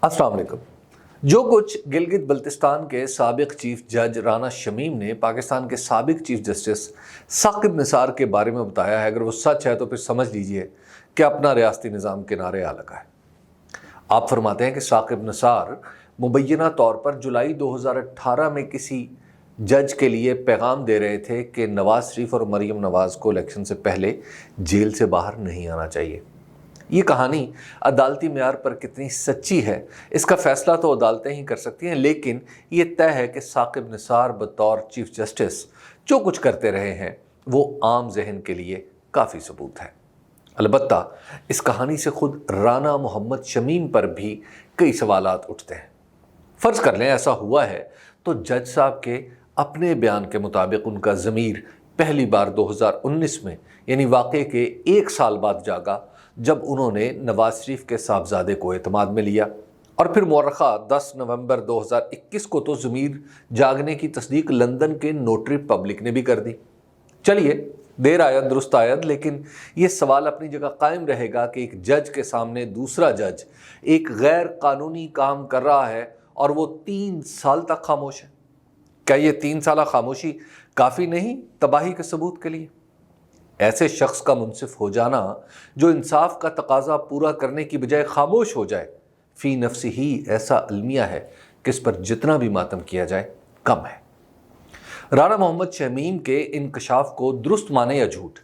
अस्सलाम वालेकुम। जो कुछ गिलगित बल्तिस्तान के साबिक चीफ जज राना शमीम ने पाकिस्तान के साबिक चीफ जस्टिस साकिब निसार के बारे में बताया है, अगर वो सच है तो फिर समझ लीजिए कि अपना रियासती निज़ाम किनारे आ लगा है। आप फरमाते हैं कि साकिब निसार मुबैना तौर पर जुलाई 2018 में किसी जज के लिए पैगाम दे रहे थे कि नवाज शरीफ और मरीम नवाज को इलेक्शन से पहले जेल से बाहर नहीं आना चाहिए। ये कहानी अदालती म्यार पर कितनी सच्ची है इसका फैसला तो अदालतें ही कर सकती हैं, लेकिन ये तय है कि साकिब निसार बतौर चीफ जस्टिस जो कुछ करते रहे हैं वो आम जहन के लिए काफ़ी सबूत है। अलबत्ता इस कहानी से खुद राना मोहम्मद शमीम पर भी कई सवालात उठते हैं। फ़र्ज़ कर लें ऐसा हुआ है तो जज साहब के अपने बयान के मुताबिक उनका ज़मीर पहली बार 2019 में यानी वाक़े के 1 साल बाद जागा, जब उन्होंने नवाज शरीफ के साहबजादे को एतमाद में लिया, और फिर मौरखा 10 नवंबर 2021 को तो ज़मीर जागने की तस्दीक लंदन के नोटरी पब्लिक ने भी कर दी। चलिए, देर आयद दुरुस्त आयद, लेकिन ये सवाल अपनी जगह कायम रहेगा कि एक जज के सामने दूसरा जज एक गैर कानूनी काम कर रहा है और वो 3 साल तक खामोश है। क्या ये 3 साल खामोशी काफ़ी नहीं तबाही के सबूत के लिए? ऐसे शख्स का मुंसिफ हो जाना जो इंसाफ का तकाजा पूरा करने की बजाय खामोश हो जाए, फी नफ्सी ही ऐसा अलमिया है कि इस पर जितना भी मातम किया जाए कम है। राना मोहम्मद शमीम के इंकशाफ को दुरुस्त माने या झूठ,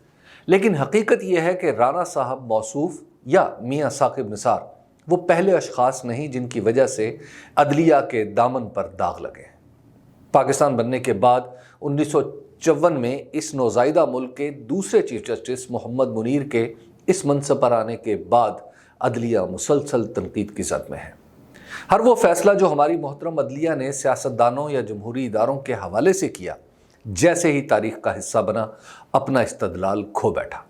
लेकिन हकीकत यह है कि राना साहब मौसूफ या मियाँ साकिब निसार वो पहले अशखास नहीं जिनकी वजह से अदलिया के दामन पर दाग लगे। पाकिस्तान बनने के बाद 1954 में इस नौज़ायदा मुल्क के दूसरे चीफ जस्टिस मोहम्मद मुनीर के इस मनसब पर आने के बाद अदलिया मुसलसल तनकीद की ज़द में है। हर वो फैसला जो हमारी मोहतरम अदलिया ने सियासतदानों या जमहूरी इदारों के हवाले से किया, जैसे ही तारीख का हिस्सा बना, अपना इस्तदलाल खो बैठा।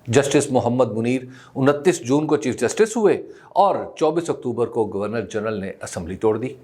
जस्टिस मोहम्मद मुनीर 29 जून को चीफ जस्टिस हुए और 24 अक्टूबर को गवर्नर जनरल ने असम्बली तोड़ दी।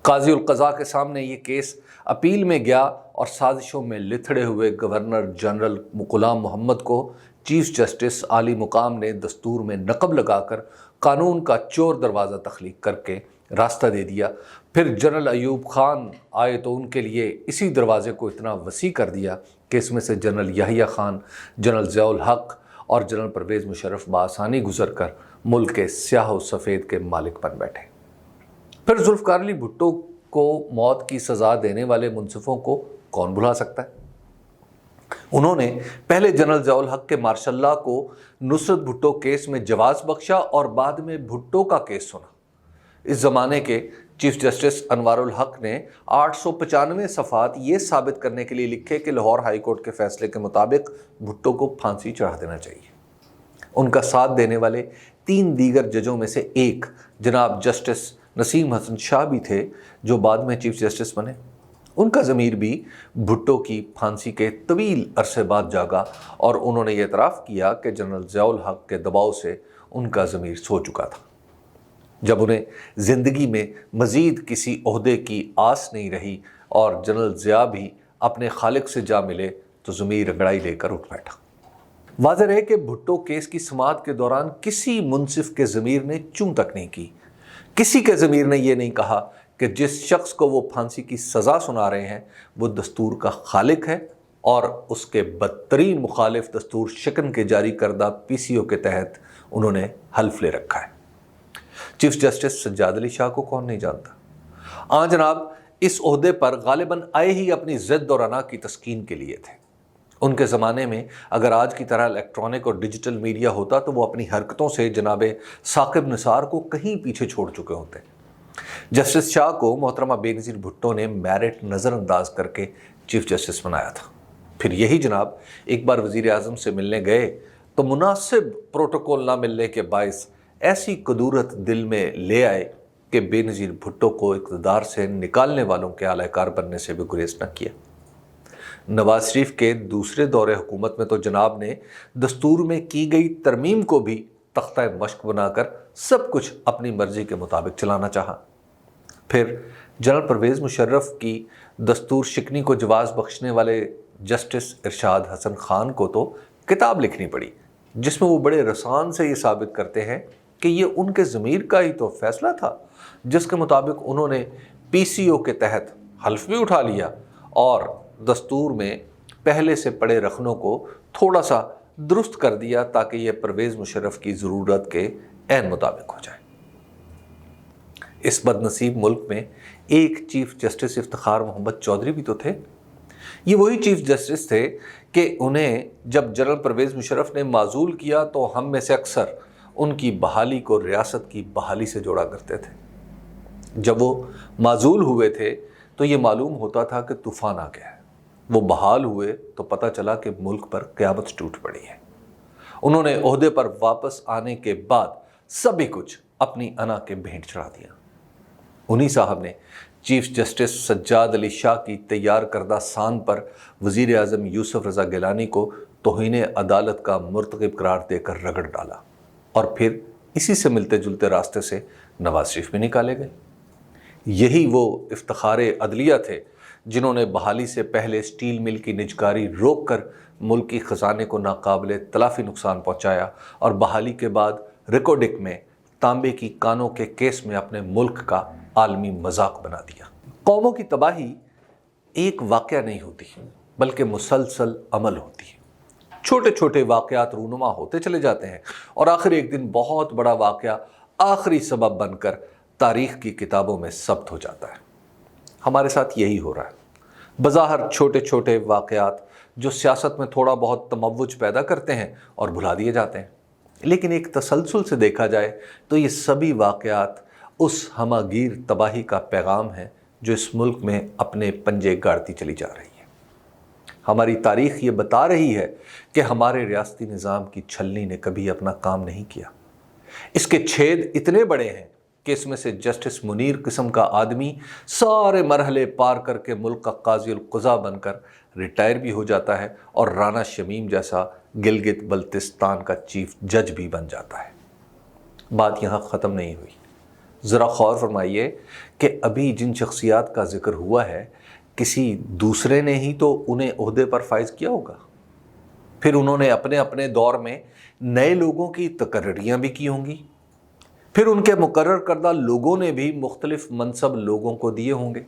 काजी उल क़ज़ा के सामने ये केस अपील में गया और साजिशों में लिथड़े हुए गवर्नर जनरल गुलाम मोहम्मद को चीफ जस्टिस आली मुकाम ने दस्तूर में नक़ब लगाकर कानून का चोर दरवाज़ा तख्लीक करके रास्ता दे दिया। फिर जनरल अयूब खान आए तो उनके लिए इसी दरवाज़े को इतना वसी कर दिया कि इसमें से जनरल याहिया खान, जनरल ज़ियाउल हक और जनरल परवेज़ मुशर्रफ बआसानी गुजर कर मुल्क के स्याह व सफ़ेद के मालिक बन बैठे। फिर जुल्फ़िकार अली भुट्टो को मौत की सज़ा देने वाले मुंसिफों को कौन भुला सकता है? उन्होंने पहले जनरल ज़ियाउल हक के मार्शल्ला को नुसरत भुट्टो केस में जवाज़ बख्शा और बाद में भुट्टो का केस सुना। इस ज़माने के चीफ जस्टिस अनवारुल हक ने 895 सफ़ात ये साबित करने के लिए लिखे कि लाहौर हाई कोर्ट के फैसले के मुताबिक भुट्टो को फांसी चढ़ा देना चाहिए। उनका साथ देने वाले 3 दीगर जजों में से एक जनाब जस्टिस नसीम हसन शाह भी थे, जो बाद में चीफ जस्टिस बने। उनका ज़मीर भी भुट्टो की फांसी के तवील अरसे बाद जागा और उन्होंने ये इतराफ़ किया कि जनरल ज़ियाउल हक के दबाव से उनका ज़मीर सो चुका था। जब उन्हें ज़िंदगी में मज़ीद किसी ओहदे की आस नहीं रही और जनरल ज़िया भी अपने खालिक से जा मिले तो ज़मीर अंगड़ाई लेकर उठ बैठा। वाज़ेह है कि भुट्टो केस की समाअत के दौरान किसी मुंसिफ के ज़मीर ने चूं तक नहीं की। किसी के ज़मीर ने यह नहीं कहा कि जिस शख्स को वो फांसी की सज़ा सुना रहे हैं वो दस्तूर का खालिक है और उसके बदतरीन मुखालिफ दस्तूर शिकन के जारी करदा PCO के तहत उन्होंने हल्फ ले रखा है। चीफ जस्टिस सज्जाद अली शाह को कौन नहीं जानता? हाँ जनाब, इस ओहदे पर गालिबन आए ही अपनी ज़िद्द और अना की तस्कीन के लिए थे। उनके ज़माने में अगर आज की तरह इलेक्ट्रॉनिक और डिजिटल मीडिया होता तो वो अपनी हरकतों से जनाबे साकिब निसार को कहीं पीछे छोड़ चुके होते। जस्टिस शाह को मोहतरमा बेनज़ीर भुट्टो ने मेरिट नज़रअंदाज करके चीफ जस्टिस बनाया था। फिर यही जनाब एक बार वज़ीर आज़म से मिलने गए तो मुनासिब प्रोटोकॉल ना मिलने के बायस ऐसी कदूरत दिल में ले आए कि बेनज़ीर भुट्टो को इक़्तिदार से निकालने वालों के आलाकार बनने से भी गुरेज न किया। नवाज शरीफ के दूसरे दौरे हुकूमत में तो जनाब ने दस्तूर में की गई तरमीम को भी तख्ता मश्क बनाकर सब कुछ अपनी मर्जी के मुताबिक चलाना चाहा। फिर जनरल परवेज़ मुशर्रफ की दस्तूर शिकनी को जवाज़ बख्शने वाले जस्टिस इरशाद हसन खान को तो किताब लिखनी पड़ी जिसमें वो बड़े रसान से ये साबित करते हैं کہ یہ ان کے ضمیر کا ہی تو فیصلہ تھا جس کے مطابق انہوں نے پی سی او کے تحت حلف بھی اٹھا لیا اور دستور میں پہلے سے پڑے رکھنوں کو تھوڑا سا درست کر دیا تاکہ یہ پرویز مشرف کی ضرورت کے عین مطابق ہو جائے۔ اس بد نصیب ملک میں ایک چیف جسٹس افتخار محمد چودھری بھی تو تھے۔ یہ وہی چیف جسٹس تھے کہ انہیں جب جنرل پرویز مشرف نے معزول کیا تو ہم میں سے اکثر ان کی بحالی کو ریاست کی بحالی سے جوڑا کرتے تھے۔ جب وہ معزول ہوئے تھے تو یہ معلوم ہوتا تھا کہ طوفان آ گیا ہے، وہ بحال ہوئے تو پتہ چلا کہ ملک پر قیامت ٹوٹ پڑی ہے۔ انہوں نے عہدے پر واپس آنے کے بعد سبھی کچھ اپنی انا کے بھینٹ چڑھا دیا۔ انہی صاحب نے چیف جسٹس سجاد علی شاہ کی تیار کردہ سان پر وزیر اعظم یوسف رضا گیلانی کو توہین عدالت کا مرتکب قرار دے کر رگڑ ڈالا، اور پھر اسی سے ملتے جلتے راستے سے نواز شریف بھی نکالے گئے۔ یہی وہ افتخار عدلیہ تھے جنہوں نے بحالی سے پہلے سٹیل مل کی نجکاری روک کر ملکی خزانے کو ناقابل تلافی نقصان پہنچایا، اور بحالی کے بعد ریکارڈک میں تانبے کی کانوں کے کیس میں اپنے ملک کا عالمی مذاق بنا دیا۔ قوموں کی تباہی ایک واقعہ نہیں ہوتی بلکہ مسلسل عمل ہوتی ہے۔ چھوٹے چھوٹے واقعات رونما ہوتے چلے جاتے ہیں اور آخر ایک دن بہت بڑا واقعہ آخری سبب بن کر تاریخ کی کتابوں میں ثبت ہو جاتا ہے۔ ہمارے ساتھ یہی ہو رہا ہے۔ بظاہر چھوٹے چھوٹے واقعات جو سیاست میں تھوڑا بہت تموج پیدا کرتے ہیں اور بھلا دیے جاتے ہیں، لیکن ایک تسلسل سے دیکھا جائے تو یہ سبھی واقعات اس ہماگیر تباہی کا پیغام ہے جو اس ملک میں اپنے پنجے گاڑتی چلی جا رہی ہے۔ ہماری تاریخ یہ بتا رہی ہے کہ ہمارے ریاستی نظام کی چھلنی نے کبھی اپنا کام نہیں کیا۔ اس کے چھید اتنے بڑے ہیں کہ اس میں سے جسٹس منیر قسم کا آدمی سارے مرحلے پار کر کے ملک کا قاضی القضا بن کر ریٹائر بھی ہو جاتا ہے، اور رانا شمیم جیسا گلگت بلتستان کا چیف جج بھی بن جاتا ہے۔ بات یہاں ختم نہیں ہوئی۔ ذرا غور فرمائیے کہ ابھی جن شخصیات کا ذکر ہوا ہے کسی دوسرے نے ہی تو انہیں عہدے پر فائز کیا ہوگا، پھر انہوں نے اپنے اپنے دور میں نئے لوگوں کی تقرریاں بھی کی ہوں گی، پھر ان کے مقرر کردہ لوگوں نے بھی مختلف منصب لوگوں کو دیے ہوں گے۔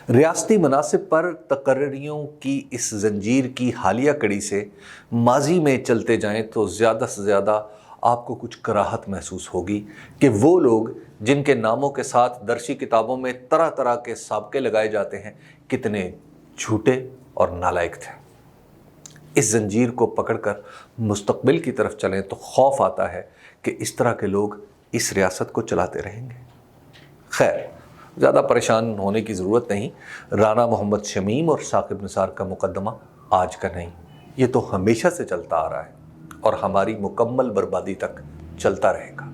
ریاستی مناصب پر تقرریوں کی اس زنجیر کی حالیہ کڑی سے ماضی میں چلتے جائیں تو زیادہ سے زیادہ آپ کو کچھ کراہت محسوس ہوگی کہ وہ لوگ جن کے ناموں کے ساتھ درسی کتابوں میں طرح طرح کے سابقے لگائے جاتے ہیں کتنے جھوٹے اور نالائق تھے۔ اس زنجیر کو پکڑ کر مستقبل کی طرف چلیں تو خوف آتا ہے کہ اس طرح کے لوگ اس ریاست کو چلاتے رہیں گے۔ خیر، زیادہ پریشان ہونے کی ضرورت نہیں۔ رانا محمد شمیم اور ثاقب نثار کا مقدمہ آج کا نہیں، یہ تو ہمیشہ سے چلتا آ رہا ہے اور ہماری مکمل بربادی تک چلتا رہے گا۔